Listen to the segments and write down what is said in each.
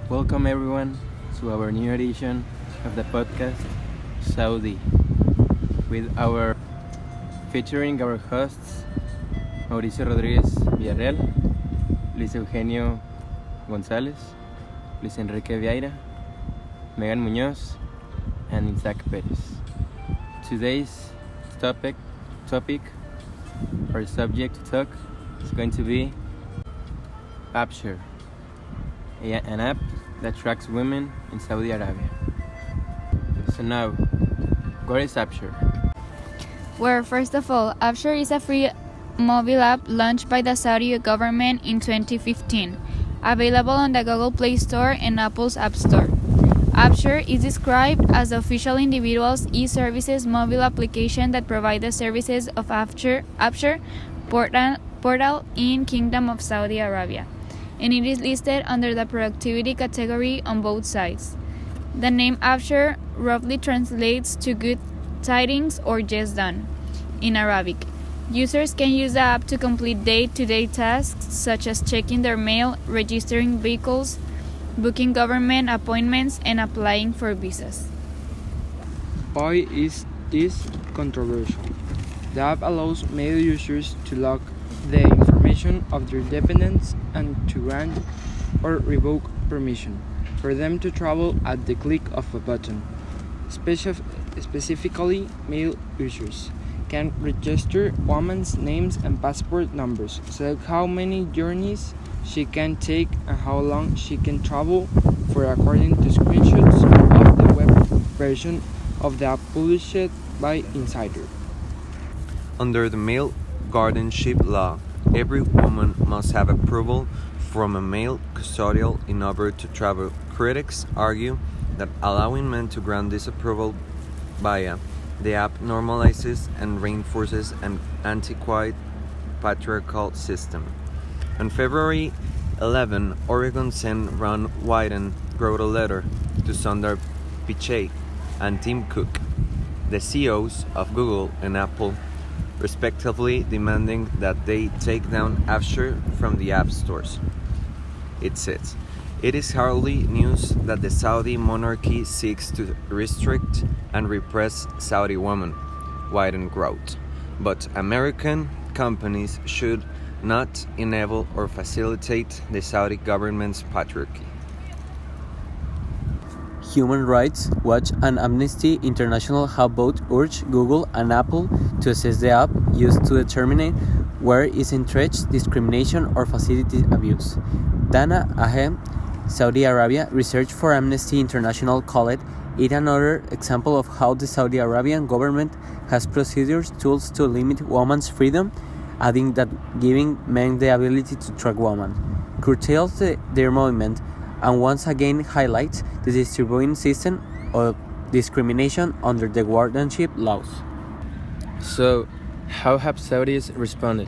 Welcome everyone to our new edition of the podcast Saudi with our featuring our hosts Mauricio Rodríguez Villarreal, Luis Eugenio González, Luis Enrique Vieira, Megan Muñoz, and Isaac Perez. Today's topic or subject to talk is going to be Upshare, an app that tracks women in Saudi Arabia. So now, what is Upshare? Well, first of all, Upshare is a free mobile app launched by the Saudi government in 2015, available on the Google Play Store and Apple's App Store. Upshare is described as the official individual's e-services mobile application that provides the services of Upshare portal in Kingdom of Saudi Arabia, and it is listed under the productivity category on both sides. The name Upshare roughly translates to good tidings or just done in Arabic. Users can use the app to complete day-to-day tasks such as checking their mail, registering vehicles, booking government appointments, and applying for visas. Why is this controversial? The app allows male users to log the information of their dependents and to grant or revoke permission for them to travel at the click of a button. Specifically, male users can register women's names and passport numbers, select how many journeys she can take and how long she can travel for according to screenshots of the web version of the app published by Insider. Under the male guardianship law, every woman must have approval from a male custodial in order to travel. Critics argue that allowing men to grant this approval via the app normalizes and reinforces an antiquated patriarchal system. On February 11, Oregon Sen. Ron Wyden wrote a letter to Sundar Pichai and Tim Cook, the CEOs of Google and Apple, respectively, demanding that they take down Upshare from the app stores. It says, "It is hardly news that the Saudi monarchy seeks to restrict and repress Saudi women," Wyden wrote, "but American companies should not enable or facilitate the Saudi government's patriarchy." Human Rights Watch and Amnesty International have both urged Google and Apple to assess the app used to determine where is entrenched discrimination or facilitated abuse. Dana Ahem, Saudi Arabia research for Amnesty International called it another example of how the Saudi Arabian government has procedures tools to limit women's freedom, adding that giving men the ability to track women curtails their movement and once again highlights the distributing system of discrimination under the guardianship laws. So, how have Saudis responded?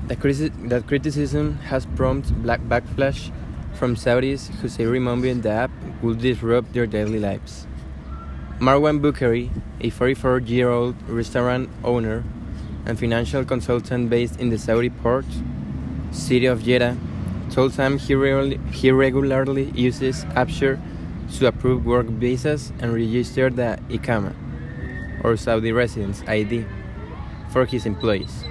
That criticism has prompted backlash from Saudis who say removing the app will disrupt their daily lives. Marwan Bukhari, a 44-year-old restaurant owner and financial consultant based in the Saudi port city of Jeddah, told Sam he regularly uses Upshare to approve work visas and register the Iqama, or Saudi Residence ID, for his employees.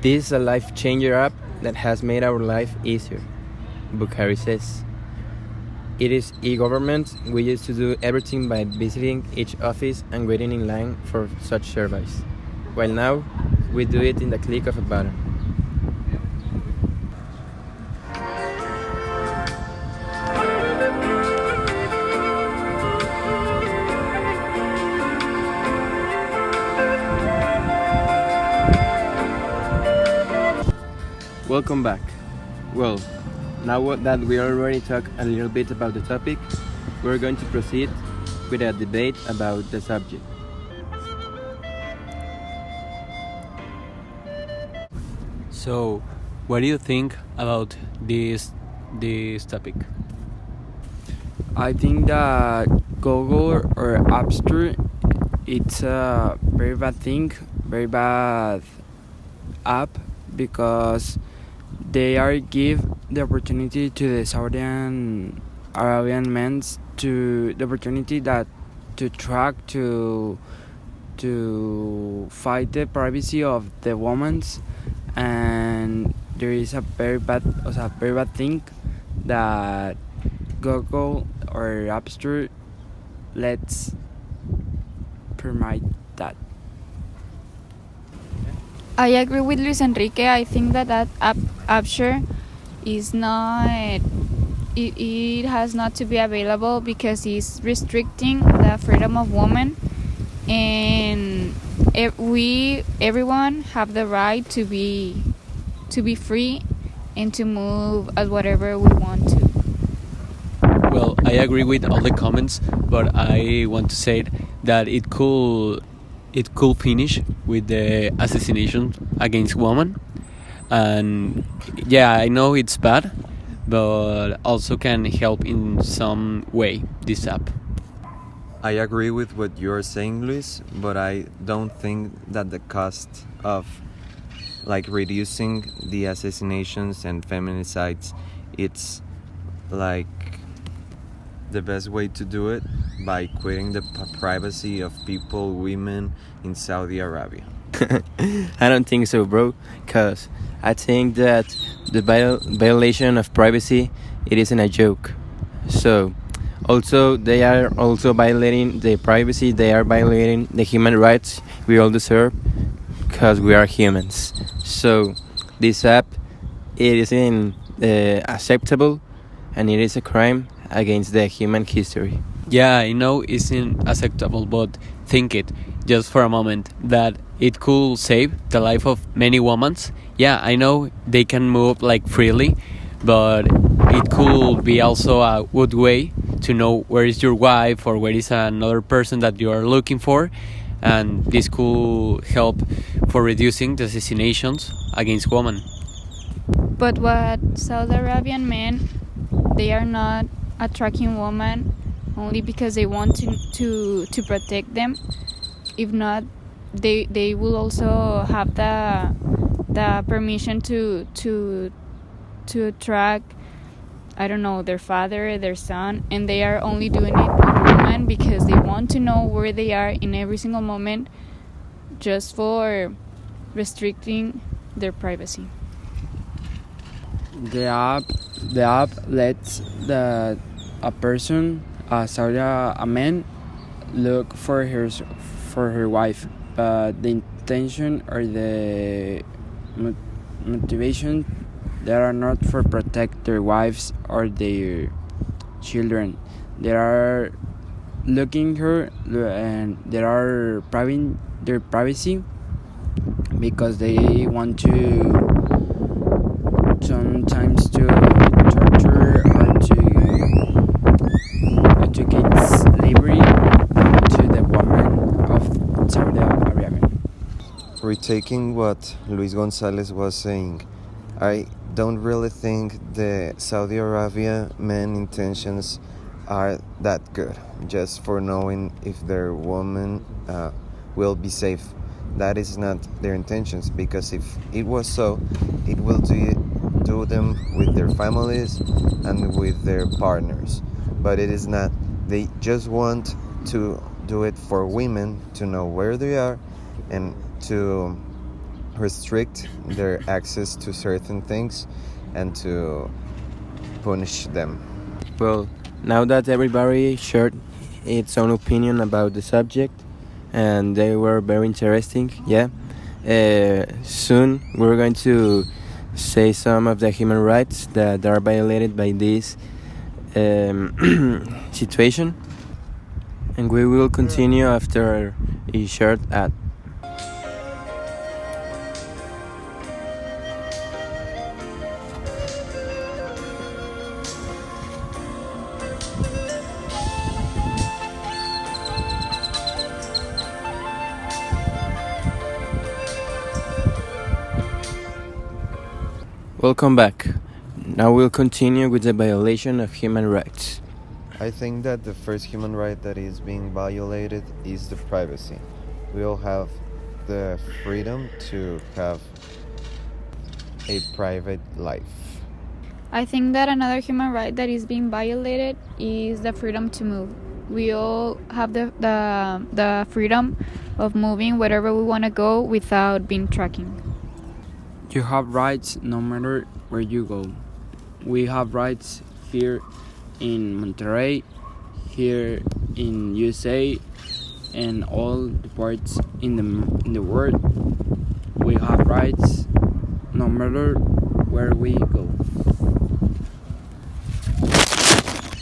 This is a life-changer app that has made our life easier, Bukhari says. It is e-government. We used to do everything by visiting each office and waiting in line for such service, while now we do it in the click of a button. Welcome back. Well, now that we already talked a little bit about the topic, we're going to proceed with a debate about the subject. So, what do you think about this topic? I think that Google or App Store, it's a very bad thing, very bad app, because they are give the opportunity to the Saudi Arabian men to the opportunity that to track to fight the privacy of the women, and there is a very bad thing that Google or App Store lets permit that. I agree with Luis Enrique. I think that option is not. It has not to be available because it's restricting the freedom of women, and everyone have the right to be free and to move as whatever we want to. Well, I agree with all the comments, but I want to say that it could finish with the assassination against women, and yeah, I know it's bad, but also can help in some way this app. I agree with what you're saying, Luis, but I don't think that the cost of like reducing the assassinations and feminicides, it's like the best way to do it by quitting the privacy of people, women in Saudi Arabia. I don't think so, bro, because I think that the violation of privacy, it isn't a joke. So also they are also violating the privacy, they are violating the human rights we all deserve because we are humans. So this app, it isn't acceptable, and it is a crime against the human history. Yeah, I know it's unacceptable, but think it just for a moment that it could save the life of many women. Yeah, I know they can move like freely, but it could be also a good way to know where is your wife or where is another person that you are looking for, and this could help for reducing the assassinations against women. But what Saudi Arabian men, they are not attracting women only because they want to protect them. If not, they will also have the permission to attract, I don't know, their father, their son, and they are only doing it with women because they want to know where they are in every single moment, just for restricting their privacy. The app lets a person, a man, look for her wife, but the intention or the motivation, they are not for protect their wives or their children. They are looking her, and they are private their privacy because they want to sometimes to torture or to get slavery to the woman of Saudi Arabia. Retaking what Luis Gonzalez was saying, I don't really think the Saudi Arabia men intentions are that good, just for knowing if their woman will be safe. That is not their intentions, because if it was so, it will do them with their families and with their partners. But it is not. They just want to do it for women to know where they are and to restrict their access to certain things and to punish them. Well, now that everybody shared its own opinion about the subject, and they were very interesting, yeah, soon we're going to say some of the human rights that are violated by this situation, and we will continue after a short ad. Welcome back. Now we'll continue with the violation of human rights. I think that the first human right that is being violated is the privacy. We all have the freedom to have a private life. I think that another human right that is being violated is the freedom to move. We all have the freedom of moving wherever we want to go without being tracking. You have rights no matter where you go. We have rights here in Monterrey, here in USA, and all the parts in the world. We have rights no matter where we go.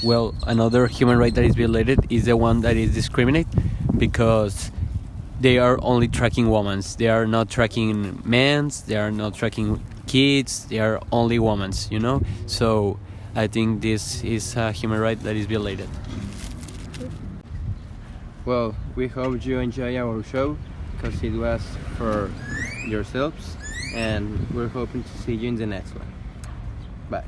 Well, another human right that is violated is the one that is discriminate because they are only tracking women. They are not tracking men. They are not tracking kids. They are only women. So I think this is a human right that is violated. Well, we hope you enjoy our show because it was for yourselves, and we're hoping to see you in the next one. Bye.